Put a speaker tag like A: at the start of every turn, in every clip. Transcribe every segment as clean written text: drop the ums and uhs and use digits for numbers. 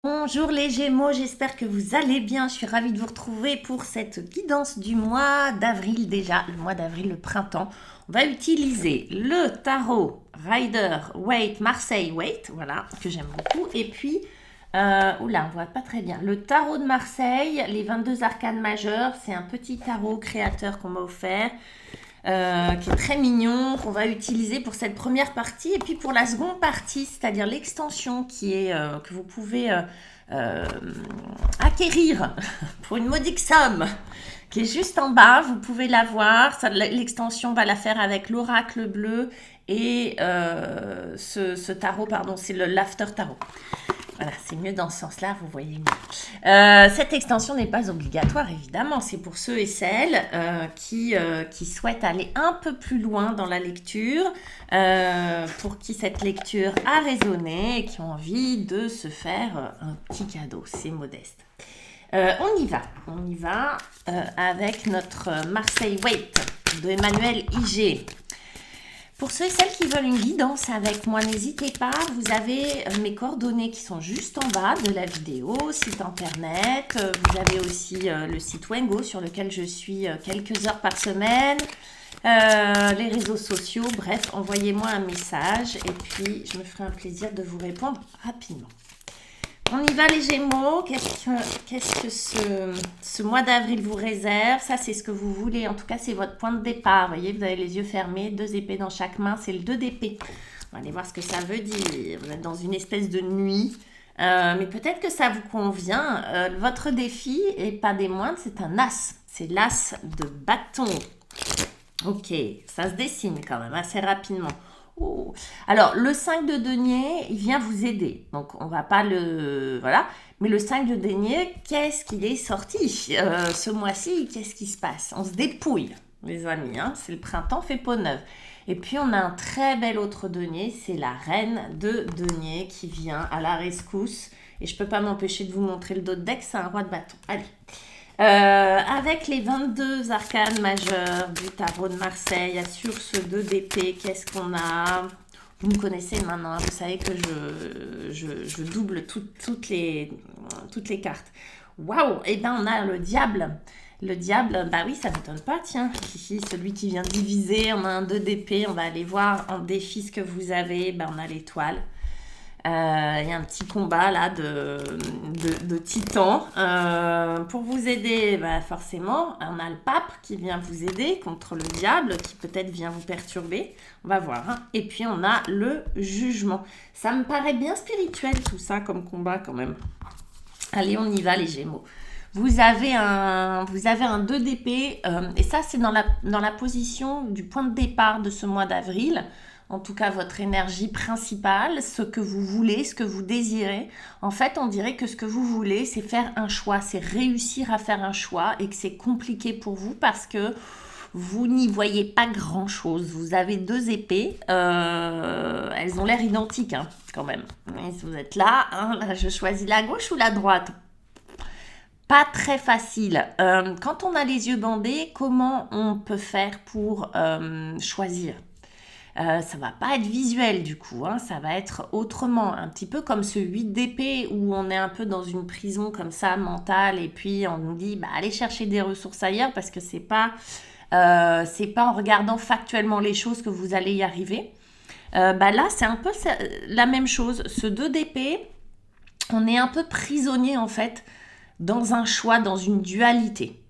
A: Bonjour les Gémeaux, j'espère que vous allez bien. Je suis ravie de vous retrouver pour cette guidance du mois d'avril déjà, le mois d'avril, le printemps. On va utiliser le tarot Rider Waite, Marseille Waite, voilà, que j'aime beaucoup. Et puis, oula, on voit pas très bien. Le tarot de Marseille, les 22 arcanes majeures, c'est un petit tarot créateur qu'on m'a offert. Qui est très mignon, qu'on va utiliser pour cette première partie. Et puis pour la seconde partie, c'est-à-dire l'extension que vous pouvez acquérir pour une modique somme, qui est juste en bas, vous pouvez la voir. L'extension, on va la faire avec l'oracle bleu et ce tarot, pardon, c'est le l'after tarot. Voilà, c'est mieux dans ce sens-là, vous voyez mieux. Cette extension n'est pas obligatoire, évidemment. C'est pour ceux et celles qui souhaitent aller un peu plus loin dans la lecture, pour qui cette lecture a résonné et qui ont envie de se faire un petit cadeau. C'est modeste. On y va avec notre Marseille Waite de Emmanuel Iger. Pour ceux et celles qui veulent une guidance avec moi, n'hésitez pas, vous avez mes coordonnées qui sont juste en bas de la vidéo, site internet, vous avez aussi le site Wengo sur lequel je suis quelques heures par semaine, les réseaux sociaux, bref, envoyez-moi un message et puis je me ferai un plaisir de vous répondre rapidement. On y va les Gémeaux, qu'est-ce que ce mois d'avril vous réserve? Ça c'est ce que vous voulez, en tout cas c'est votre point de départ. Vous voyez, vous avez les yeux fermés, 2 épées dans chaque main, c'est le 2 d'épée. On va aller voir ce que ça veut dire. Vous êtes dans une espèce de nuit, mais peut-être que ça vous convient. Votre défi, et pas des moindres, c'est un as. C'est l'as de bâton. Ok, ça se dessine quand même assez rapidement. Oh. Alors, le 5 de denier, il vient vous aider. Donc, on va pas le... Voilà. Mais le 5 de denier, qu'est-ce qu'il est sorti ce mois-ci? Qu'est-ce qui se passe? On se dépouille, les amis. Hein, c'est le printemps, fait peau neuve. Et puis, on a un très bel autre denier. C'est la reine de denier qui vient à la rescousse. Et je peux pas m'empêcher de vous montrer le dos de deck. C'est un roi de bâton. Allez. Avec les 22 arcanes majeures du tarot de Marseille, sur ce 2 d'épée, qu'est-ce qu'on a? Vous me connaissez maintenant, hein, vous savez que je double toutes les cartes. Waouh! Et bien on a le diable. Le diable, bah oui, ça ne m'étonne pas, tiens. Ici, celui qui vient diviser, on a un 2 d'épée, on va aller voir en défi ce que vous avez. Ben, on a l'étoile. Il y a un petit combat là de titans. Pour vous aider, bah forcément, on a le pape qui vient vous aider contre le diable qui peut-être vient vous perturber. On va voir. Hein. Et puis on a le jugement. Ça me paraît bien spirituel tout ça comme combat quand même. Allez, on y va les Gémeaux. Vous avez un 2 d'épée et ça c'est dans la position du point de départ de ce mois d'avril. En tout cas, votre énergie principale, ce que vous voulez, ce que vous désirez. En fait, on dirait que ce que vous voulez, c'est faire un choix, c'est réussir à faire un choix et que c'est compliqué pour vous parce que vous n'y voyez pas grand-chose. Vous avez 2 épées, elles ont l'air identiques hein, quand même. Mais si vous êtes là, hein, là, je choisis la gauche ou la droite. Pas très facile. Quand on a les yeux bandés, comment on peut faire pour choisir? Ça va pas être visuel du coup, hein, ça va être autrement, un petit peu comme ce 8 d'épée où on est un peu dans une prison comme ça mentale et puis on nous dit bah, allez chercher des ressources ailleurs parce que c'est pas en regardant factuellement les choses que vous allez y arriver. Bah là c'est un peu la même chose, ce 2 d'épée, on est un peu prisonnier en fait dans un choix, dans une dualité.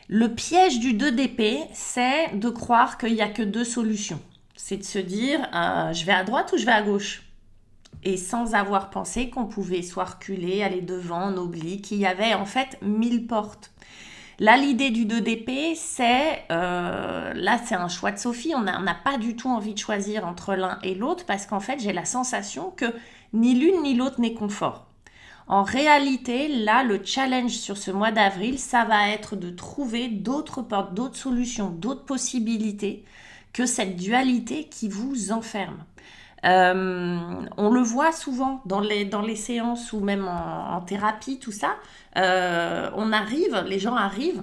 A: Le piège du 2 d'épée, c'est de croire qu'il n'y a que 2 solutions. C'est de se dire, je vais à droite ou je vais à gauche? Et sans avoir pensé qu'on pouvait soit reculer, aller devant, en oblique, qu'il y avait en fait 1000 portes. Là, l'idée du 2 d'épée, c'est, là c'est un choix de Sophie, on n'a pas du tout envie de choisir entre l'un et l'autre parce qu'en fait j'ai la sensation que ni l'une ni l'autre n'est confort. En réalité, là, le challenge sur ce mois d'avril, ça va être de trouver d'autres portes, d'autres solutions, d'autres possibilités que cette dualité qui vous enferme. On le voit souvent dans les séances ou même en thérapie, tout ça. On arrive, les gens arrivent,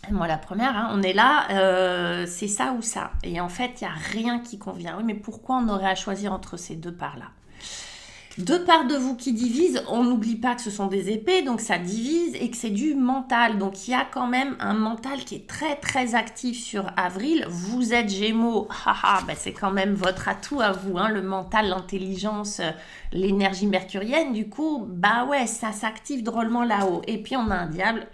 A: moi la première, hein, on est là, c'est ça ou ça. Et en fait, il n'y a rien qui convient. Oui, mais pourquoi on aurait à choisir entre ces deux parts-là? Deux parts de vous qui divisent, on n'oublie pas que ce sont des épées, donc ça divise et que c'est du mental. Donc il y a quand même un mental qui est très très actif sur avril. Vous êtes Gémeaux, haha, ben c'est quand même votre atout à vous, hein, le mental, l'intelligence, l'énergie mercurienne. Du coup, bah ouais, ça s'active drôlement là-haut. Et puis on a un diable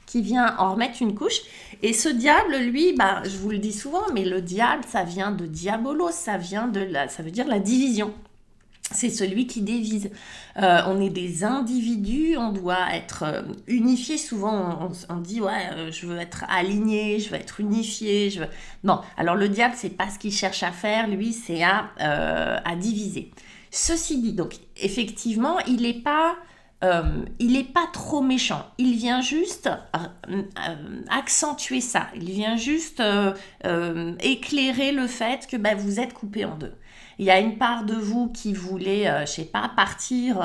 A: qui vient en remettre une couche. Et ce diable, lui, bah, je vous le dis souvent, mais le diable, ça vient de diabolos, ça veut dire la division. C'est celui qui divise. On est des individus, on doit être unifiés. Souvent, on dit, ouais, je veux être aligné, je veux être unifié. Non, alors le diable, c'est pas ce qu'il cherche à faire. Lui, c'est à diviser. Ceci dit, donc, effectivement, il n'est pas trop méchant. Il vient juste accentuer ça. Il vient juste éclairer le fait que vous êtes coupé en deux. Il y a une part de vous qui voulait, je sais pas, partir,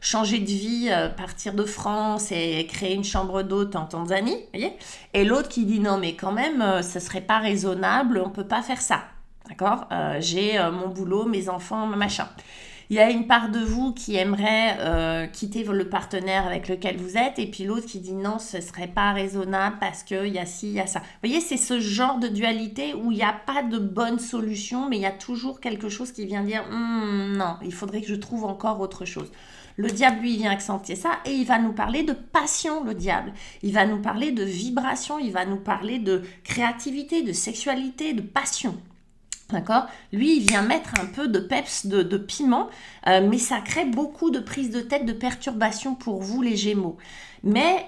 A: changer de vie, partir de France et créer une chambre d'hôte en Tanzanie, voyez. Et l'autre qui dit non, mais quand même, ce serait pas raisonnable, on peut pas faire ça, d'accord. J'ai mon boulot, mes enfants, machin. Il y a une part de vous qui aimerait quitter le partenaire avec lequel vous êtes, et puis l'autre qui dit non, ce serait pas raisonnable parce qu'il y a ci, il y a ça. Vous voyez, c'est ce genre de dualité où il n'y a pas de bonne solution, mais il y a toujours quelque chose qui vient dire non, il faudrait que je trouve encore autre chose. Le diable, lui, vient accentuer ça et il va nous parler de passion, le diable. Il va nous parler de vibration, il va nous parler de créativité, de sexualité, de passion. D'accord. Lui, il vient mettre un peu de peps, de piment, mais ça crée beaucoup de prises de tête, de perturbations pour vous, les Gémeaux. Mais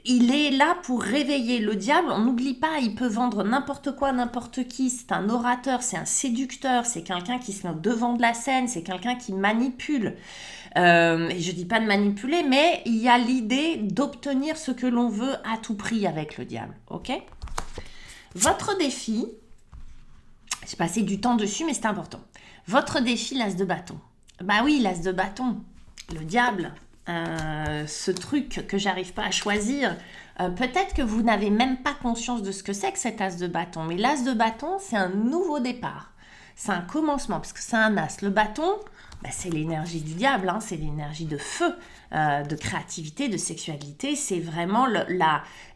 A: il est là pour réveiller le diable. On n'oublie pas, il peut vendre n'importe quoi, n'importe qui. C'est un orateur, c'est un séducteur, c'est quelqu'un qui se met au devant de la scène, c'est quelqu'un qui manipule. Et je dis pas de manipuler, mais il y a l'idée d'obtenir ce que l'on veut à tout prix avec le diable. Ok. Votre défi... J'ai passé du temps dessus, mais c'est important. Votre défi, l'as de bâton. Bah oui, l'as de bâton. Le diable. Ce truc que j'arrive pas à choisir. Peut-être que vous n'avez même pas conscience de ce que c'est que cet as de bâton. Mais l'as de bâton, c'est un nouveau départ. C'est un commencement, parce que c'est un as. Le bâton, c'est l'énergie du diable, hein, c'est l'énergie de feu, de créativité, de sexualité. C'est vraiment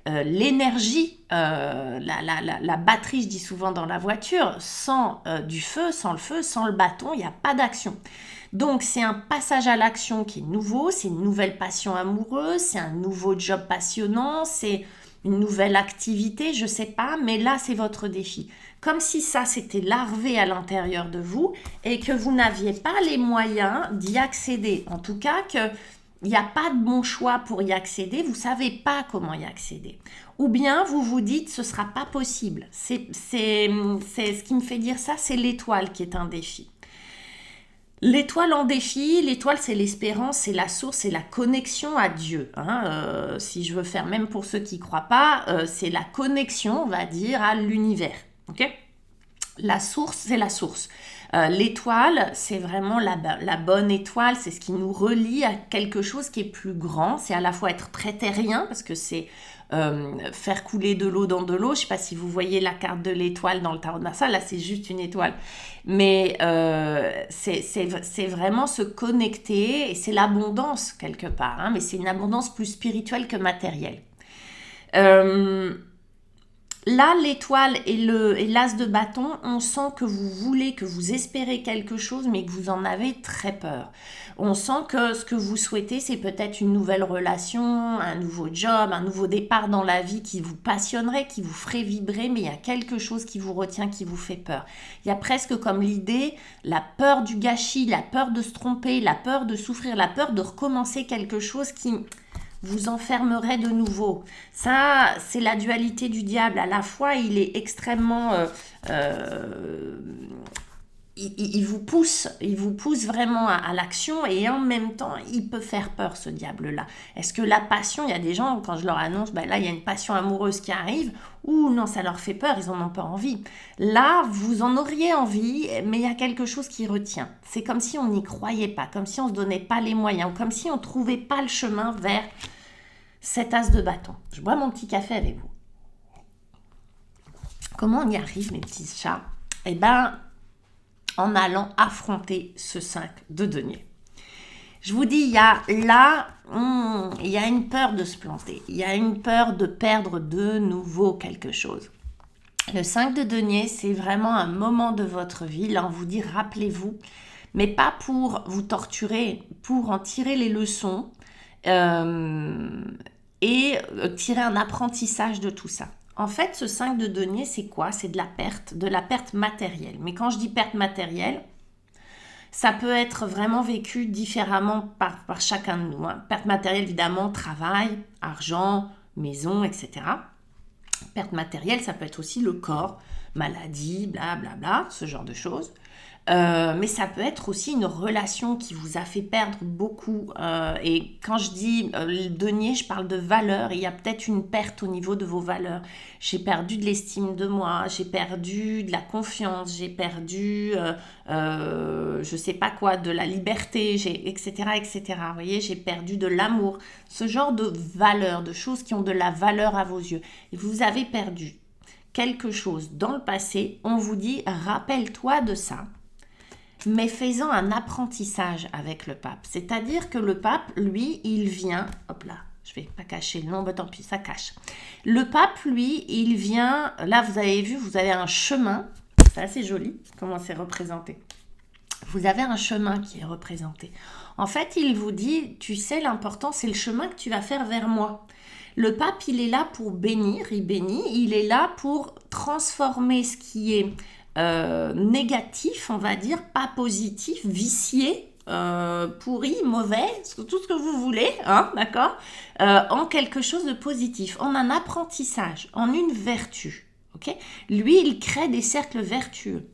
A: l'énergie, la batterie, je dis souvent dans la voiture. Sans du feu, sans le bâton, il n'y a pas d'action. Donc, c'est un passage à l'action qui est nouveau, c'est une nouvelle passion amoureuse, c'est un nouveau job passionnant, c'est une nouvelle activité, je sais pas, mais là, c'est votre défi. Comme si ça s'était larvé à l'intérieur de vous et que vous n'aviez pas les moyens d'y accéder. En tout cas, qu'il n'y a pas de bon choix pour y accéder, vous ne savez pas comment y accéder. Ou bien vous vous dites ce ne sera pas possible. C'est ce qui me fait dire ça, c'est l'étoile qui est un défi. L'étoile en défi, l'étoile c'est l'espérance, c'est la source, c'est la connexion à Dieu. Hein. Si je veux faire, même pour ceux qui ne croient pas, c'est la connexion, on va dire, à l'univers. Okay. La source, c'est la source. L'étoile, c'est vraiment la bonne étoile, c'est ce qui nous relie à quelque chose qui est plus grand. C'est à la fois être très terrien, parce que c'est faire couler de l'eau dans de l'eau. Je ne sais pas si vous voyez la carte de l'étoile dans le tarot de Massa, là c'est juste une étoile. Mais c'est vraiment se connecter, et c'est l'abondance quelque part, hein, mais c'est une abondance plus spirituelle que matérielle. Là, l'étoile et l'as de bâton, on sent que vous voulez, que vous espérez quelque chose, mais que vous en avez très peur. On sent que ce que vous souhaitez, c'est peut-être une nouvelle relation, un nouveau job, un nouveau départ dans la vie qui vous passionnerait, qui vous ferait vibrer, mais il y a quelque chose qui vous retient, qui vous fait peur. Il y a presque comme l'idée, la peur du gâchis, la peur de se tromper, la peur de souffrir, la peur de recommencer quelque chose qui vous enfermerait de nouveau. Ça, c'est la dualité du diable. À la fois, il est extrêmement... il vous pousse vraiment à l'action, et en même temps, il peut faire peur, ce diable-là. Est-ce que la passion, il y a des gens, quand je leur annonce, là, il y a une passion amoureuse qui arrive, ou non, ça leur fait peur, ils n'en ont pas envie. Là, vous en auriez envie, mais il y a quelque chose qui retient. C'est comme si on n'y croyait pas, comme si on ne se donnait pas les moyens, ou comme si on ne trouvait pas le chemin vers cet as de bâton. Je bois mon petit café avec vous. Comment on y arrive, mes petits chats? En allant affronter ce 5 de denier. Je vous dis, il y a là, il y a une peur de se planter. Il y a une peur de perdre de nouveau quelque chose. Le 5 de denier, c'est vraiment un moment de votre vie. Là, on vous dit, rappelez-vous, mais pas pour vous torturer, pour en tirer les leçons et tirer un apprentissage de tout ça. En fait, ce 5 de denier, c'est quoi? C'est de la perte matérielle. Mais quand je dis perte matérielle, ça peut être vraiment vécu différemment par chacun de nous. Hein. Perte matérielle, évidemment, travail, argent, maison, etc. Perte matérielle, ça peut être aussi le corps, maladie, blablabla, ce genre de choses. Mais ça peut être aussi une relation qui vous a fait perdre beaucoup. Et quand je dis le denier, je parle de valeur. Il y a peut-être une perte au niveau de vos valeurs. J'ai perdu de l'estime de moi, j'ai perdu de la confiance, j'ai perdu, je sais pas quoi, de la liberté, etc., etc. Vous voyez, j'ai perdu de l'amour. Ce genre de valeurs, de choses qui ont de la valeur à vos yeux. Et vous avez perdu quelque chose dans le passé. On vous dit, rappelle-toi de ça, mais faisant un apprentissage avec le pape. C'est-à-dire que le pape, lui, il vient... Hop là, je vais pas cacher le nom, mais tant pis, ça cache. Le pape, lui, il vient... Là, vous avez vu, vous avez un chemin. C'est assez joli, comment c'est représenté. Vous avez un chemin qui est représenté. En fait, il vous dit, tu sais, l'important, c'est le chemin que tu vas faire vers moi. Le pape, il est là pour bénir, il bénit. Il est là pour transformer ce qui est... négatif, on va dire, pas positif, vicié, pourri, mauvais, tout ce que vous voulez, hein, d'accord, en quelque chose de positif, en un apprentissage, en une vertu. Ok, lui, il crée des cercles vertueux.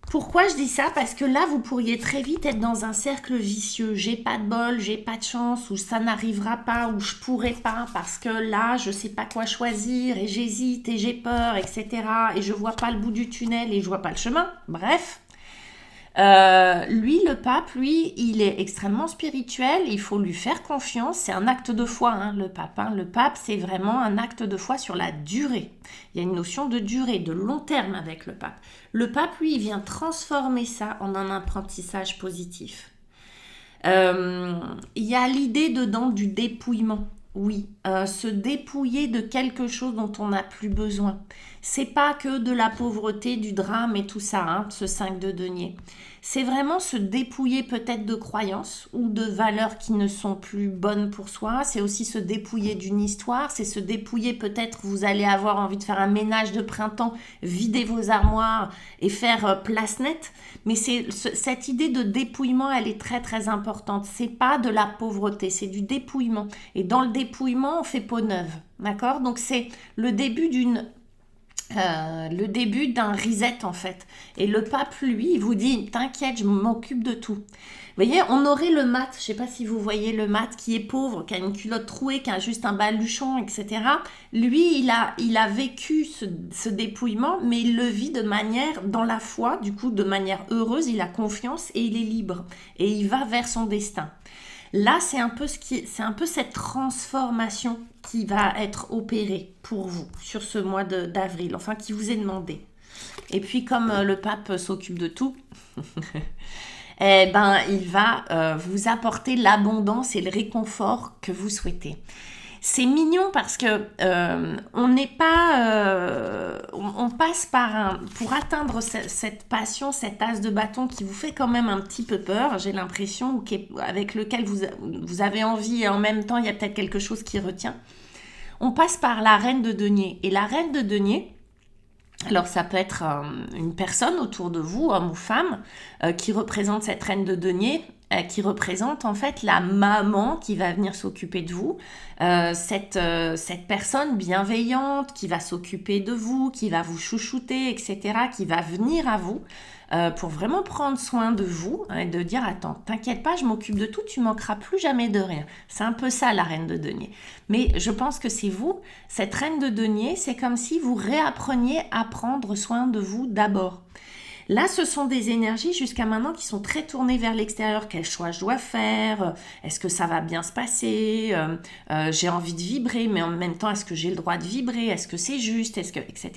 A: Pourquoi je dis ça? Parce que là, vous pourriez très vite être dans un cercle vicieux. J'ai pas de bol, j'ai pas de chance, ou ça n'arrivera pas, ou je pourrai pas, parce que là, je sais pas quoi choisir, et j'hésite, et j'ai peur, etc. Et je vois pas le bout du tunnel, et je vois pas le chemin. Bref. Lui, le pape, lui, il est extrêmement spirituel, il faut lui faire confiance, c'est un acte de foi, hein, le pape. Hein. Le pape, c'est vraiment un acte de foi sur la durée. Il y a une notion de durée, de long terme avec le pape. Le pape, lui, il vient transformer ça en un apprentissage positif. Il y a l'idée dedans du dépouillement. Oui, se dépouiller de quelque chose dont on n'a plus besoin. C'est pas que de la pauvreté, du drame et tout ça, hein, ce 5 de denier. C'est vraiment se dépouiller peut-être de croyances ou de valeurs qui ne sont plus bonnes pour soi. C'est aussi se dépouiller d'une histoire. C'est se dépouiller peut-être, vous allez avoir envie de faire un ménage de printemps, vider vos armoires et faire place nette. Mais cette idée de dépouillement, elle est très très importante. C'est pas de la pauvreté, c'est du dépouillement. Et dans le dépouillement, on fait peau neuve. D'accord? Donc c'est le début d'un reset en fait. Et le pape, lui, il vous dit, t'inquiète, je m'occupe de tout. Vous voyez, on aurait le mat, je ne sais pas si vous voyez le mat qui est pauvre, qui a une culotte trouée, qui a juste un baluchon, etc. Lui, il a vécu ce dépouillement, mais il le vit de manière, dans la foi, du coup, de manière heureuse, il a confiance et il est libre. Et il va vers son destin. Là, c'est un peu cette transformation qui va être opérée pour vous sur ce mois d'avril, enfin qui vous est demandé. Et puis comme le pape s'occupe de tout, eh ben, il va vous apporter l'abondance et le réconfort que vous souhaitez. C'est mignon parce que on n'est pas, on passe par pour atteindre cette passion, cet as de bâton qui vous fait quand même un petit peu peur, j'ai l'impression, ou avec lequel vous avez envie et en même temps il y a peut-être quelque chose qui retient. On passe par la reine de denier. Et la reine de denier, alors ça peut être une personne autour de vous, homme ou femme, qui représente cette reine de denier, qui représente en fait la maman qui va venir s'occuper de vous, cette personne bienveillante qui va s'occuper de vous, qui va vous chouchouter, etc., qui va venir à vous pour vraiment prendre soin de vous et de dire attends, t'inquiète pas, je m'occupe de tout, tu manqueras plus jamais de rien. C'est un peu ça la reine de denier. Mais je pense que c'est vous, cette reine de denier, c'est comme si vous réappreniez à prendre soin de vous d'abord. Là, ce sont des énergies jusqu'à maintenant qui sont très tournées vers l'extérieur. Quel choix je dois faire? Est-ce que ça va bien se passer? J'ai envie de vibrer, mais en même temps, est-ce que j'ai le droit de vibrer? Est-ce que c'est juste? Etc.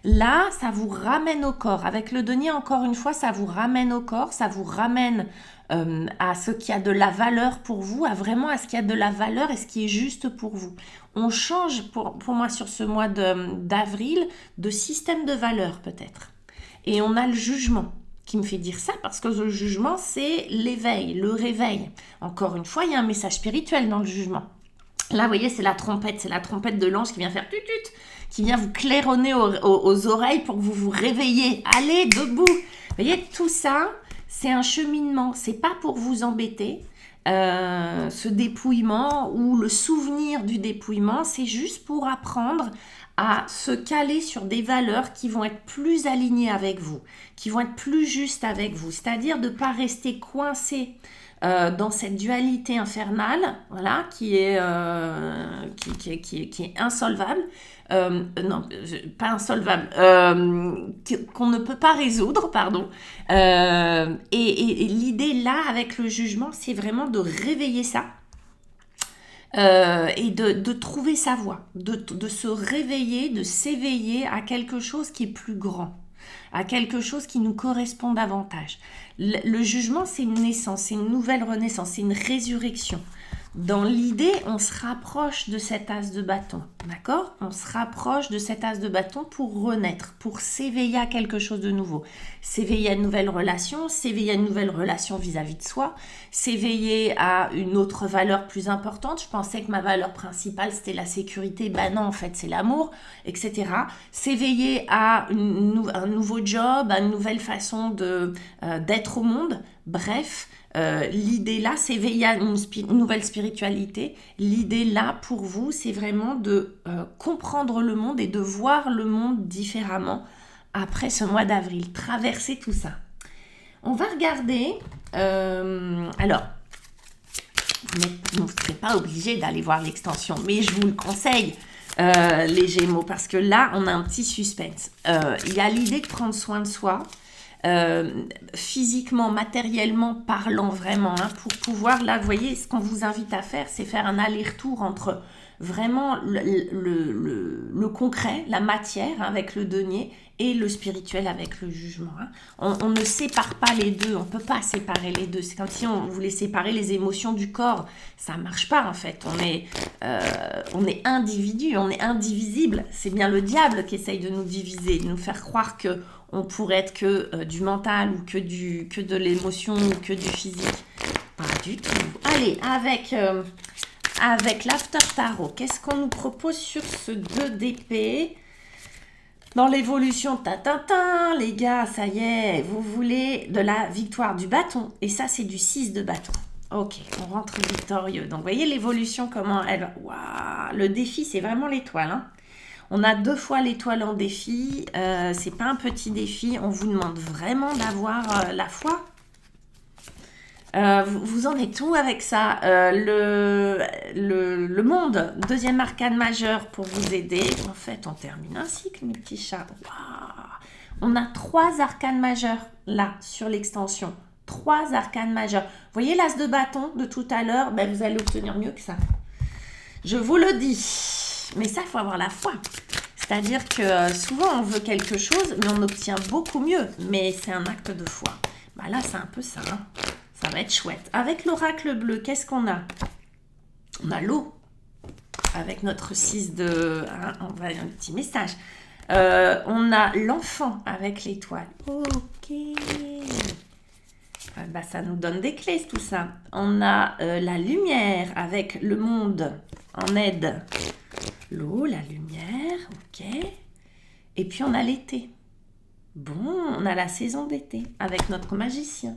A: Là, ça vous ramène au corps. Avec le denier, encore une fois, ça vous ramène au corps, ça vous ramène à ce qui a de la valeur pour vous, à vraiment à ce qui a de la valeur et ce qui est juste pour vous. On change, pour moi, sur ce mois d'avril, de système de valeur peut-être. Et on a le jugement qui me fait dire ça, parce que le jugement, c'est l'éveil, le réveil. Encore une fois, il y a un message spirituel dans le jugement. Là, vous voyez, c'est la trompette de l'ange qui vient faire tutut, qui vient vous claironner aux oreilles pour que vous vous réveillez. Allez, debout. Vous voyez, tout ça, c'est un cheminement. C'est pas pour vous embêter. Ce dépouillement ou le souvenir du dépouillement, c'est juste pour apprendre à se caler sur des valeurs qui vont être plus alignées avec vous, qui vont être plus justes avec vous, c'est-à-dire de ne pas rester coincé dans cette dualité infernale, voilà, qui est insolvable, non, pas insolvable, qu'on ne peut pas résoudre, pardon. Et l'idée là, avec le jugement, c'est vraiment de réveiller ça. Et de trouver sa voie, de se réveiller, de s'éveiller à quelque chose qui est plus grand, à quelque chose qui nous correspond davantage. Le jugement, c'est une naissance, c'est une nouvelle renaissance, c'est une résurrection. Dans l'idée, on se rapproche de cet as de bâton, d'accord? On se rapproche de cet as de bâton pour renaître, pour s'éveiller à quelque chose de nouveau. S'éveiller à une nouvelle relation vis-à-vis de soi, s'éveiller à une autre valeur plus importante. Je pensais que ma valeur principale, c'était la sécurité. Ben non, en fait, c'est l'amour, etc. S'éveiller à un nouveau job, à une nouvelle façon d'être au monde. Bref, l'idée là, s'éveiller à une nouvelle spiritualité. L'idée là, pour vous, c'est vraiment de comprendre le monde et de voir le monde différemment après ce mois d'avril. Traverser tout ça. On va regarder... alors, vous ne serez pas obligé d'aller voir l'extension, mais je vous le conseille, les Gémeaux, parce que là, on a un petit suspense. Il y a l'idée de prendre soin de soi, physiquement, matériellement parlant vraiment, hein, pour pouvoir, là, vous voyez, ce qu'on vous invite à faire, c'est faire un aller-retour entre vraiment le concret, la matière, hein, avec le denier, et le spirituel avec le jugement. Hein. On ne sépare pas les deux, on ne peut pas séparer les deux. C'est comme si on voulait séparer les émotions du corps. Ça ne marche pas en fait. On est individu, on est indivisible. C'est bien le diable qui essaye de nous diviser, de nous faire croire qu'on pourrait être que du mental ou que de l'émotion ou que du physique. Pas du tout. Allez, avec l'After Tarot, qu'est-ce qu'on nous propose sur ce 2 d'épée? Dans l'évolution, les gars, ça y est, vous voulez de la victoire du bâton. Et ça, c'est du 6 de bâton. Ok, on rentre victorieux. Donc, vous voyez l'évolution, comment elle... Waouh, le défi, c'est vraiment l'étoile. Hein. On a 2 fois l'étoile en défi. C'est pas un petit défi. On vous demande vraiment d'avoir la foi. Vous en êtes où avec ça? Le monde, 2e arcane majeur pour vous aider. En fait, on termine un cycle, mes petits chats. Waouh, on a 3 arcanes majeurs là sur l'extension. 3 arcanes majeurs. Vous voyez l'as de bâton de tout à l'heure? Ben, vous allez obtenir mieux que ça. Je vous le dis. Mais ça, il faut avoir la foi. C'est-à-dire que souvent, on veut quelque chose, mais on obtient beaucoup mieux. Mais c'est un acte de foi. Ben là, c'est un peu ça. Hein. Ça va être chouette. Avec l'oracle bleu, qu'est-ce qu'on a? On a l'eau. Avec notre 6 de... Hein, on va un petit message. On a l'enfant avec l'étoile. Ok. Bah, ça nous donne des clés, tout ça. On a la lumière avec le monde en aide. L'eau, la lumière, ok. Et puis on a l'été. Bon, on a la saison d'été avec notre magicien.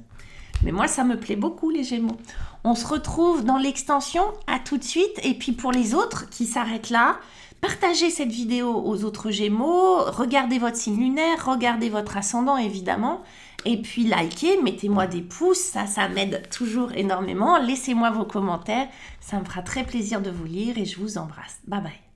A: Mais moi, ça me plaît beaucoup, les Gémeaux. On se retrouve dans l'extension. À tout de suite. Et puis, pour les autres qui s'arrêtent là, partagez cette vidéo aux autres Gémeaux. Regardez votre signe lunaire. Regardez votre ascendant, évidemment. Et puis, likez. Mettez-moi des pouces. Ça m'aide toujours énormément. Laissez-moi vos commentaires. Ça me fera très plaisir de vous lire et je vous embrasse. Bye bye.